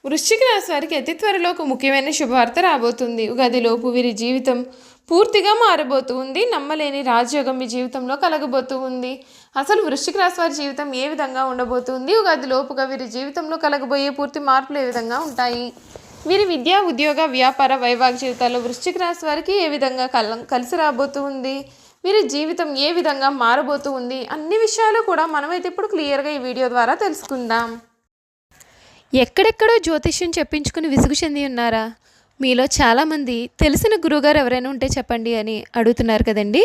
వృశ్చిక రాశి వారికి అతి త్వరలో ఒక ముఖ్యమైన శుభవార్త రాబోతుంది. ఉగాదిలోపు వీరి జీవితం పూర్తిగా మారబోతుంది. నమ్మలేని రాజయోగం మీ జీవితంలో కలగబోతూ ఉంది. అసలు వృశ్చిక రాశి వారి జీవితం ఏ విధంగా ఉండబోతుంది? ఉగాదిలోపుగా వీరి జీవితంలో కలగబోయే పూర్తి మార్పులు ఏ విధంగా ఉంటాయి? వీరి విద్యా, ఉద్యోగ, వ్యాపార, వైవాహిక జీవితాల్లో వృశ్చిక రాశి వారికి ఏ విధంగా కలిసి రాబోతూ ఉంది? వీరి జీవితం ఏ విధంగా మారబోతూ ఉంది? అన్ని విషయాలు కూడా మనమైతే ఇప్పుడు క్లియర్గా ఈ వీడియో ద్వారా తెలుసుకుందాం. ఎక్కడెక్కడో జ్యోతిష్యం చెప్పించుకుని విసుగు చెంది ఉన్నారా? మీలో చాలామంది తెలిసిన గురువుగారు ఎవరైనా ఉంటే చెప్పండి అని అడుగుతున్నారు కదండి.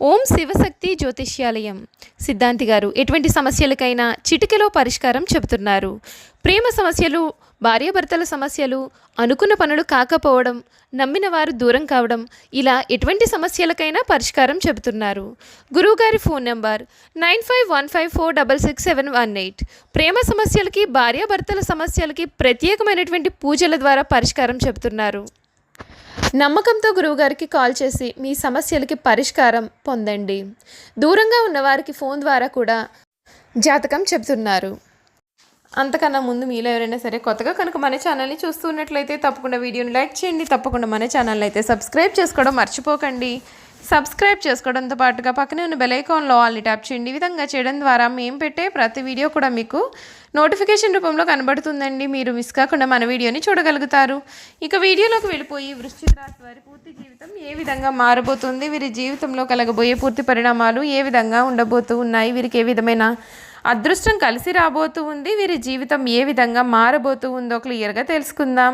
ఓం శివశక్తి జ్యోతిష్యాలయం సిద్ధాంతి గారు ఎటువంటి సమస్యలకైనా చిటికెలో పరిష్కారం చెబుతున్నారు. ప్రేమ సమస్యలు, భార్యాభర్తల సమస్యలు, అనుకున్న పనులు కాకపోవడం, నమ్మిన వారు దూరం కావడం, ఇలా ఎటువంటి సమస్యలకైనా పరిష్కారం చెబుతున్నారు. గురువుగారి ఫోన్ నెంబర్ 9515466718. ప్రేమ సమస్యలకి, భార్యాభర్తల సమస్యలకి ప్రత్యేకమైనటువంటి పూజల ద్వారా పరిష్కారం చెబుతున్నారు. నమ్మకంతో గురువుగారికి కాల్ చేసి మీ సమస్యలకి పరిష్కారం పొందండి. దూరంగా ఉన్నవారికి ఫోన్ ద్వారా కూడా జాతకం చెబుతున్నారు. అంతకన్నా ముందు మీలో ఎవరైనా సరే కొత్తగా కనుక మన ఛానల్ని చూస్తున్నట్లయితే తప్పకుండా వీడియోని లైక్ చేయండి. తప్పకుండా మన ఛానల్ అయితే సబ్స్క్రైబ్ చేసుకోవడం మర్చిపోకండి. సబ్స్క్రైబ్ చేసుకోవడంతో పాటుగా పక్కనే ఉన్న బెల్ ఐకాన్లో ఆల్ని ట్యాప్ చేయండి. ఈ విధంగా చేయడం ద్వారా మేము పెట్టే ప్రతి వీడియో కూడా మీకు నోటిఫికేషన్ రూపంలో కనబడుతుందండి. మీరు మిస్ కాకుండా మన వీడియోని చూడగలుగుతారు. ఇక వీడియోలోకి వెళ్ళిపోయి వృశ్చిక రాశి వారి పూర్తి జీవితం ఏ విధంగా మారబోతుంది, వీరి జీవితంలో కలగబోయే పూర్తి పరిణామాలు ఏ విధంగా ఉండబోతూ ఉన్నాయి, వీరికి ఏ విధమైన అదృష్టం కలిసి రాబోతూ ఉంది, వీరి జీవితం ఏ విధంగా మారబోతూ ఉందో క్లియర్గా తెలుసుకుందాం.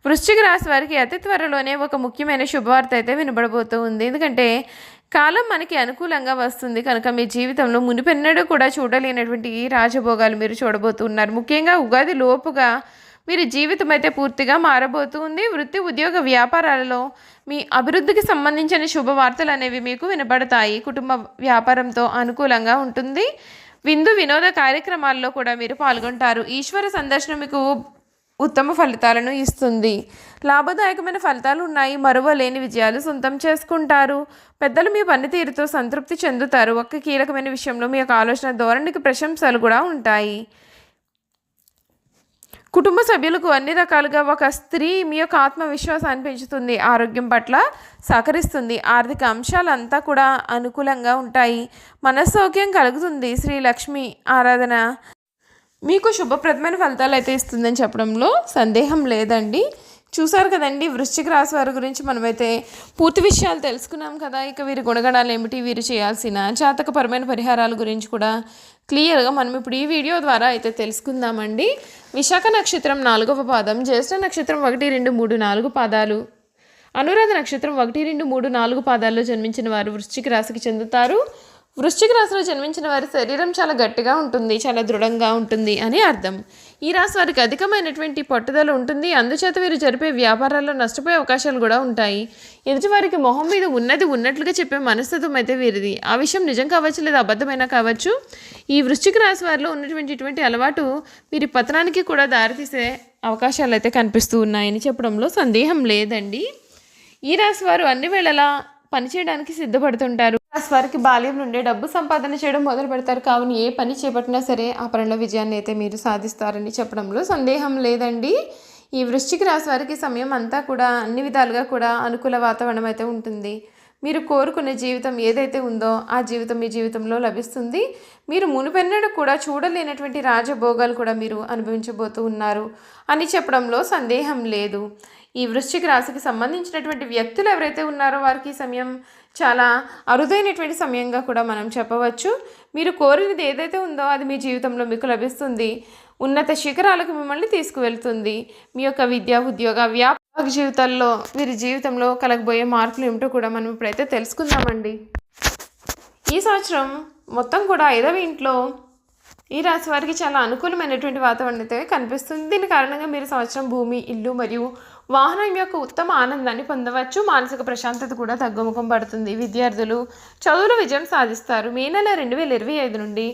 వృశ్చిక రాశి వారికి అతి త్వరలోనే ఒక ముఖ్యమైన శుభవార్త అయితే వినబడబోతూ ఉంది. ఎందుకంటే కాలం మనకి అనుకూలంగా వస్తుంది కనుక మీ జీవితంలో మునిపెన్నడూ కూడా చూడలేనటువంటి రాజభోగాలు మీరు చూడబోతున్నారు. ముఖ్యంగా ఉగాది లోపుగా వీరి జీవితం అయితే పూర్తిగా మారబోతూ ఉంది. వృత్తి, ఉద్యోగ, వ్యాపారాలలో మీ అభివృద్ధికి సంబంధించిన శుభవార్తలు అనేవి మీకు వినబడతాయి. కుటుంబ వ్యాపారంతో అనుకూలంగా ఉంటుంది. విందు వినోద కార్యక్రమాల్లో కూడా మీరు పాల్గొంటారు. ఈశ్వర సందర్శనం మీకు ఉత్తమ ఫలితాలను ఇస్తుంది. లాభదాయకమైన ఫలితాలు ఉన్నాయి. మరువలేని విజయాలు సొంతం చేసుకుంటారు. పెద్దలు మీ పనితీరుతో సంతృప్తి చెందుతారు. ఒక్క కీలకమైన విషయంలో మీ యొక్క ఆలోచన ధోరణికి ప్రశంసలు కూడా ఉంటాయి. కుటుంబ సభ్యులకు అన్ని రకాలుగా ఒక స్త్రీ మీ యొక్క ఆత్మవిశ్వాసాన్ని పెంచుతుంది. ఆరోగ్యం పట్ల సహకరిస్తుంది. ఆర్థిక అంశాలంతా కూడా అనుకూలంగా ఉంటాయి. మనస్సౌఖ్యం కలుగుతుంది. శ్రీ లక్ష్మి ఆరాధన మీకు శుభప్రదమైన ఫలితాలు అయితే ఇస్తుందని చెప్పడంలో సందేహం లేదండి. చూసారు కదండి, వృశ్చిక రాశి వారి గురించి మనమైతే పూర్తి విషయాలు తెలుసుకున్నాం కదా. ఇక వీరి గుణగణాలు ఏమిటి, వీరు చేయాల్సిన జాతకపరమైన పరిహారాల గురించి కూడా క్లియర్గా మనం ఇప్పుడు ఈ వీడియో ద్వారా అయితే తెలుసుకుందామండి. విశాఖ నక్షత్రం 4వ పాదం, జ్యేష్ఠ నక్షత్రం 1, 2, 3, 4 పాదాలు, అనురాధ నక్షత్రం 1, 2, 3, 4 పాదాల్లో జన్మించిన వారు వృశ్చిక రాశికి చెందుతారు. వృశ్చిక రాశిలో జన్మించిన వారి శరీరం చాలా గట్టిగా ఉంటుంది, చాలా దృఢంగా ఉంటుంది అని అర్థం. ఈ రాశి వారికి అధికమైనటువంటి పట్టుదల ఉంటుంది. అందుచేత వీరు జరిపే వ్యాపారాల్లో నష్టపోయే అవకాశాలు కూడా ఉంటాయి. ఎదుటివారికి మొహం మీద ఉన్నది ఉన్నట్లుగా చెప్పే మనస్తత్వం అయితే వీరిది. ఆ విషయం నిజం కావచ్చు లేదా అబద్ధమైనా కావచ్చు. ఈ వృశ్చిక రాశి వారిలో ఉన్నటువంటి ఇటువంటి అలవాటు వీరి పతనానికి కూడా దారితీసే అవకాశాలు అయితే కనిపిస్తూ ఉన్నాయని చెప్పడంలో సందేహం లేదండి. ఈ రాశి వారు అన్ని వేళలా పనిచేయడానికి సిద్ధపడుతుంటారు. రాశి వారికి బాల్యం నుండే డబ్బు సంపాదన చేయడం మొదలు పెడతారు. కావున ఏ పని చేపట్టినా సరే ఆ పనిలో విజయాన్ని అయితే మీరు సాధిస్తారని చెప్పడంలో సందేహం లేదండి. ఈ వృశ్చిక రాశి వారికి సమయం అంతా కూడా అన్ని విధాలుగా కూడా అనుకూల వాతావరణం అయితే ఉంటుంది. మీరు కోరుకునే జీవితం ఏదైతే ఉందో ఆ జీవితం మీ జీవితంలో లభిస్తుంది. మీరు మునుపెన్నడూ కూడా చూడలేనటువంటి రాజభోగాలు కూడా మీరు అనుభవించబోతూ ఉన్నారు అని చెప్పడంలో సందేహం లేదు. ఈ వృశ్చిక రాశికి సంబంధించినటువంటి వ్యక్తులు ఎవరైతే ఉన్నారో వారికి ఈ సమయం చాలా అరుదైనటువంటి సమయంగా కూడా మనం చెప్పవచ్చు. మీరు కోరినది ఏదైతే ఉందో అది మీ జీవితంలో మీకు లభిస్తుంది. ఉన్నత శిఖరాలకు మిమ్మల్ని తీసుకువెళ్తుంది. మీ యొక్క విద్యా, ఉద్యోగ, వ్యాపార జీవితాల్లో వీరి జీవితంలో కలగబోయే మార్పులు ఏమిటో కూడా మనం ఇప్పుడైతే తెలుసుకుందామండి. ఈ సంవత్సరం మొత్తం కూడా 5వ ఇంట్లో ఈ రాశి వారికి చాలా అనుకూలమైనటువంటి వాతావరణం అయితే కనిపిస్తుంది. దీని కారణంగా మీరు సంవత్సరం భూమి, ఇల్లు మరియు వాహనం యొక్క ఉత్తమ ఆనందాన్ని పొందవచ్చు. మానసిక ప్రశాంతత కూడా తగ్గుముఖం పడుతుంది. విద్యార్థులు చదువులో విజయం సాధిస్తారు. మే నెల 2025 నుండి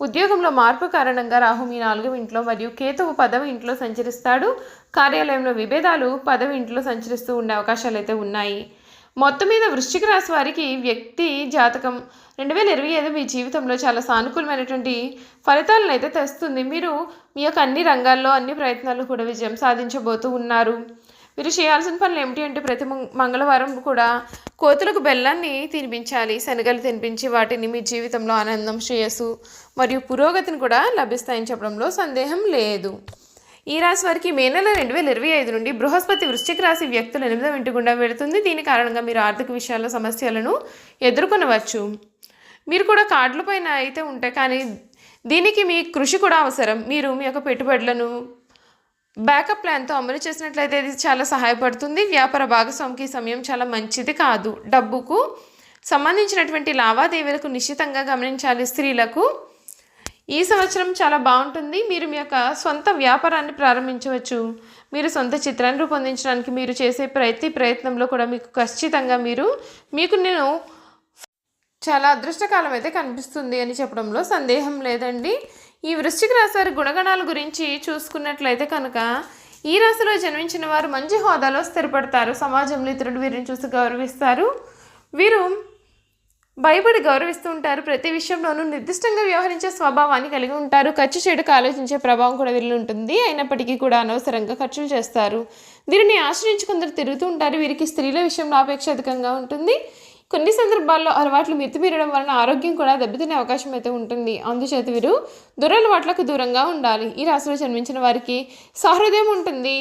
ఉద్యోగంలో మార్పు కారణంగా రాహు మీ 4వ ఇంట్లో మరియు కేతువు 10వ ఇంట్లో సంచరిస్తాడు. కార్యాలయంలో విభేదాలు 10వ ఇంట్లో సంచరిస్తూ ఉండే అవకాశాలు అయితే ఉన్నాయి. మొత్తం మీద వృశ్చిక రాశి వారికి వ్యక్తి జాతకం 2025 మీ జీవితంలో చాలా సానుకూలమైనటువంటి ఫలితాలను అయితే తెస్తుంది. మీరు మీ యొక్క అన్ని రంగాల్లో అన్ని ప్రయత్నాలు కూడా విజయం సాధించబోతూ ఉన్నారు. మీరు చేయాల్సిన పనులు ఏమిటి అంటే ప్రతి మంగళవారం కూడా కోతులకు బెల్లాన్ని తినిపించాలి. శనగలు తినిపించి వాటిని మీ జీవితంలో ఆనందం, శ్రేయస్సు మరియు పురోగతిని కూడా లభిస్తాయని చెప్పడంలో సందేహం లేదు. ఈ రాశి వారికి మే నెల 2025 నుండి బృహస్పతి వృశ్చిక రాశి వ్యక్తుల 8వ ఇంటి గుండా వెళుతుంది. దీని కారణంగా మీరు ఆర్థిక విషయాల్లో సమస్యలను ఎదుర్కొనవచ్చు. మీరు కూడా కార్డుల పైన అయితే ఉంటాయి, కానీ దీనికి మీ కృషి కూడా అవసరం. మీరు మీ యొక్క పెట్టుబడులను బ్యాకప్ ప్లాన్తో అమలు చేసినట్లయితే ఇది చాలా సహాయపడుతుంది. వ్యాపార భాగస్వామికి సమయం చాలా మంచిది కాదు. డబ్బుకు సంబంధించినటువంటి లావాదేవీలకు నిశ్చితంగా గమనించాలి. స్త్రీలకు ఈ సంవత్సరం చాలా బాగుంటుంది. మీరు మీ యొక్క సొంత వ్యాపారాన్ని ప్రారంభించవచ్చు. మీరు సొంత చిత్రాన్ని రూపొందించడానికి మీరు చేసే ప్రతి ప్రయత్నంలో కూడా మీకు ఖచ్చితంగా నేను చాలా అదృష్టకాలం అయితే కనిపిస్తుంది అని చెప్పడంలో సందేహం లేదండి. ఈ వృశ్చిక రాశి వారి గుణగణాల గురించి చూసుకున్నట్లయితే కనుక ఈ రాశిలో జన్మించిన వారు మంచి హోదాలో స్థిరపడతారు. సమాజంలో ఇతరులు వీరిని చూసి గౌరవిస్తారు. వీరు భయపడి గౌరవిస్తూ ఉంటారు. ప్రతి విషయంలోనూ నిర్దిష్టంగా వ్యవహరించే స్వభావాన్ని కలిగి ఉంటారు. ఖర్చు చేయడానికి ఆలోచించే ప్రభావం కూడా వీరిలో ఉంటుంది. అయినప్పటికీ కూడా అనవసరంగా ఖర్చులు చేస్తారు. దీనిని ఆశ్రయించి కొందరు తిరుగుతూ ఉంటారు. వీరికి స్త్రీల విషయంలో అపేక్ష అధికంగా ఉంటుంది. కొన్ని సందర్భాల్లో అలవాట్లు మితిమీరడం వలన ఆరోగ్యం కూడా దెబ్బతినే అవకాశం అయితే ఉంటుంది. అందుచేత వీరు దురలవాట్లకు దూరంగా ఉండాలి. ఈ రాశిలో జన్మించిన వారికి సహృదయం ఉంటుంది.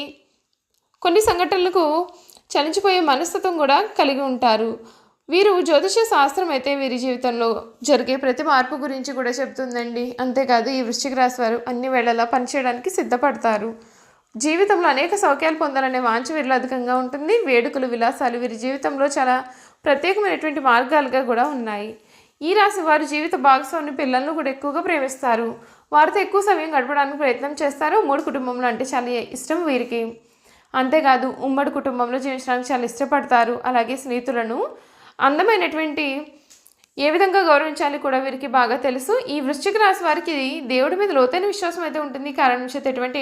కొన్ని సంఘటనలకు చలించిపోయే మనస్తత్వం కూడా కలిగి ఉంటారు. వీరు జ్యోతిష శాస్త్రం అయితే వీరి జీవితంలో జరిగే ప్రతి మార్పు గురించి కూడా చెబుతుందండి. అంతేకాదు ఈ వృశ్చిక రాశి వారు అన్ని వేళలా పనిచేయడానికి సిద్ధపడతారు. జీవితంలో అనేక సౌఖ్యాలు పొందాలనే వాంఛ వీరిలో అధికంగా ఉంటుంది. వేడుకలు, విలాసాలు వీరి జీవితంలో చాలా ప్రత్యేకమైనటువంటి మార్గాలుగా కూడా ఉన్నాయి. ఈ రాశి వారు జీవిత భాగస్వామి పిల్లలను కూడా ఎక్కువగా ప్రేమిస్తారు. వారితో ఎక్కువ సమయం గడపడానికి ప్రయత్నం చేస్తారు. ఉమ్మడి కుటుంబంలో అంటే చాలా ఇష్టం వీరికి. అంతేకాదు ఉమ్మడి కుటుంబంలో జీవించడానికి చాలా ఇష్టపడతారు. అలాగే స్నేహితులను అందమైనటువంటి ఏ విధంగా గౌరవించాలి కూడా వీరికి బాగా తెలుసు. ఈ వృశ్చిక రాశి వారికి దేవుడి మీద లోతైన విశ్వాసం అయితే ఉంటుంది. కారణం చేత ఎటువంటి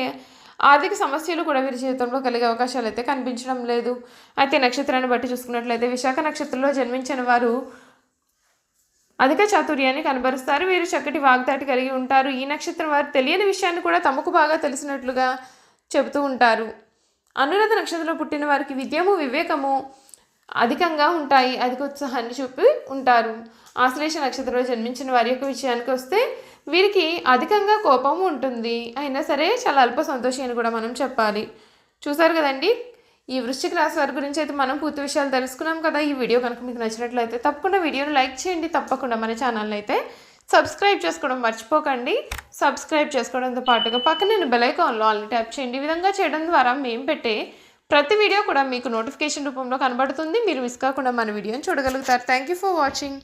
ఆర్థిక సమస్యలు కూడా వీరి జీవితంలో కలిగే అవకాశాలు అయితే కనిపించడం లేదు. అయితే నక్షత్రాన్ని బట్టి చూసుకున్నట్లయితే విశాఖ నక్షత్రంలో జన్మించిన వారు అధిక చాతుర్యాన్ని కనబరుస్తారు. వీరు చక్కటి వాగ్దాటి కలిగి ఉంటారు. ఈ నక్షత్రం వారు తెలియని విషయాన్ని కూడా తమకు బాగా తెలిసినట్లుగా చెబుతూ ఉంటారు. అనురాధ నక్షత్రంలో పుట్టిన వారికి విద్యము, వివేకము అధికంగా ఉంటాయి. అధిక ఉత్సాహాన్ని చూపి ఉంటారు. ఆశ్లేష నక్షత్రంలో జన్మించిన వారి యొక్క విషయానికి వస్తే వీరికి అధికంగా కోపం ఉంటుంది. అయినా సరే చాలా అల్ప సంతోషి అని కూడా మనం చెప్పాలి. చూసారు కదండి, ఈ వృశ్చిక రాశి వారి గురించి అయితే మనం పూర్తి విషయాలు తెలుసుకున్నాం కదా. ఈ వీడియో కనుక మీకు నచ్చినట్లయితే తప్పకుండా వీడియోని లైక్ చేయండి. తప్పకుండా మన ఛానల్ని అయితే సబ్స్క్రైబ్ చేసుకోవడం మర్చిపోకండి. సబ్స్క్రైబ్ చేసుకోవడంతో పాటుగా పక్కన బెల్ ఐకాన్లో ఆల్ని ట్యాప్ చేయండి. ఈ విధంగా చేయడం ద్వారా మేము పెట్టే ప్రతి వీడియో కూడా మీకు నోటిఫికేషన్ రూపంలో కనబడుతుంది. మీరు మిస్ కాకుండా మన వీడియోని చూడగలుగుతారు. Thank you for watching.